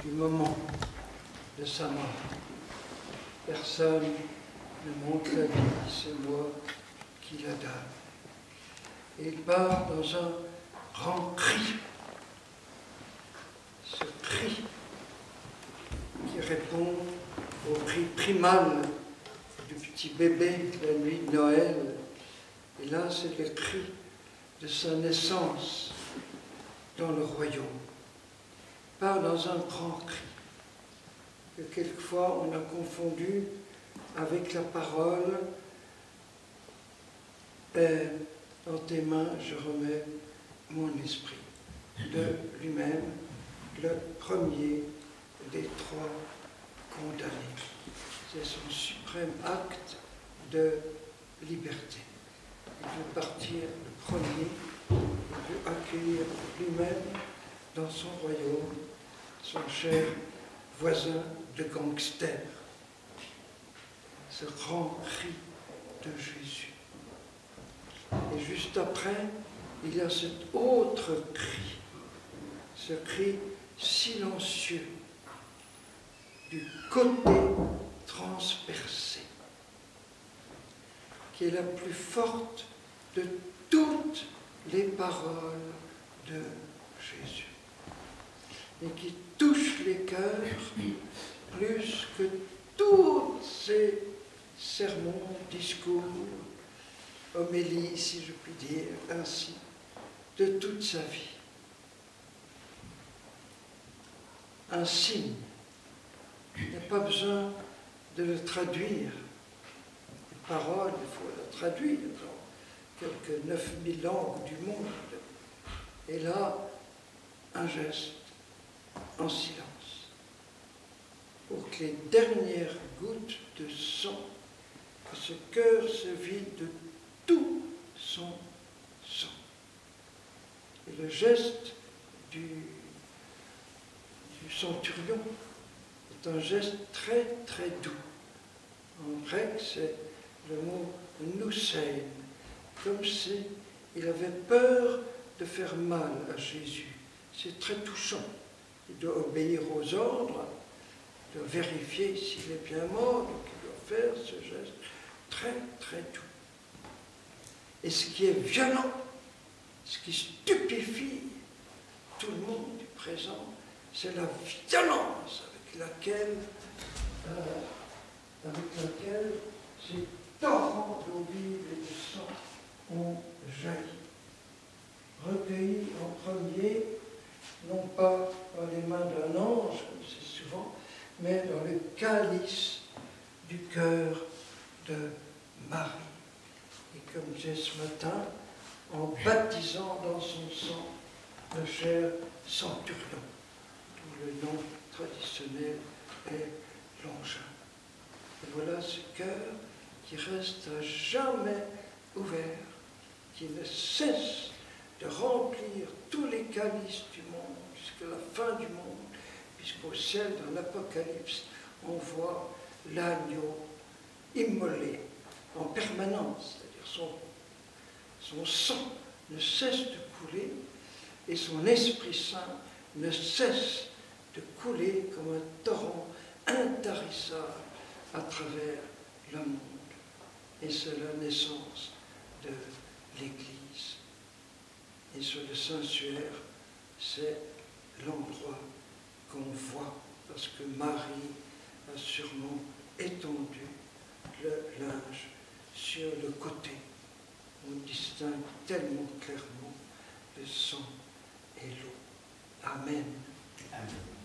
du moment de sa mort. Personne ne montre la vie, c'est moi qui la donne. Et il part dans un grand cri. Ce cri qui répond au cri primal du petit bébé de la nuit de Noël. Et là, c'est le cri de sa naissance dans le royaume. Il part dans un grand cri que quelquefois on a confondu avec la parole « Père, dans tes mains, je remets mon esprit » de lui-même, le premier des trois condamnés. C'est son suprême acte de liberté. Il veut partir le premier, il veut accueillir lui-même dans son royaume son cher voisin de gangster. Ce grand cri de Jésus. Et juste après, il y a cet autre cri, ce cri silencieux du côté transpercé, qui est la plus forte de toutes les paroles de Jésus et qui touche les cœurs plus que tous ces sermons, discours, homélies, si je puis dire ainsi, de toute sa vie. Un signe, il n'y a pas besoin de le traduire. Une parole, il faut la traduire dans quelques 9000 langues du monde. Et là, un geste en silence, pour que les dernières gouttes de sang, que ce cœur se vide de tout son sang. Et le geste du centurion est un geste très très doux. En grec, c'est le mot nousein, comme si il avait peur de faire mal à Jésus. C'est très touchant. Il doit obéir aux ordres, il doit vérifier s'il est bien mort, donc il doit faire ce geste très très doux. Et ce qui est violent, ce qui stupéfie tout le monde du présent, c'est la violence avec laquelle ces torrents d'eau vive et de sang ont jailli. Recueillis en premier, non pas dans les mains d'un ange, comme c'est souvent, mais dans le calice du cœur de Marie. Et comme j'ai ce matin, en baptisant dans son sang le cher centurion, dont le nom traditionnel est Longin. Et voilà ce cœur qui reste à jamais ouvert, qui ne cesse de remplir tous les calices du monde jusqu'à la fin du monde, puisqu'au ciel, dans l'Apocalypse, on voit l'agneau immolé en permanence, c'est-à-dire son sang ne cesse de couler et son Esprit Saint ne cesse de couler comme un torrent intarissable à travers le monde. Et c'est la naissance de l'Église. Et sur le Saint-Suaire, c'est l'endroit qu'on voit, parce que Marie a sûrement étendu le linge sur le côté. On distingue tellement clairement le sang et l'eau. Amen. Amen.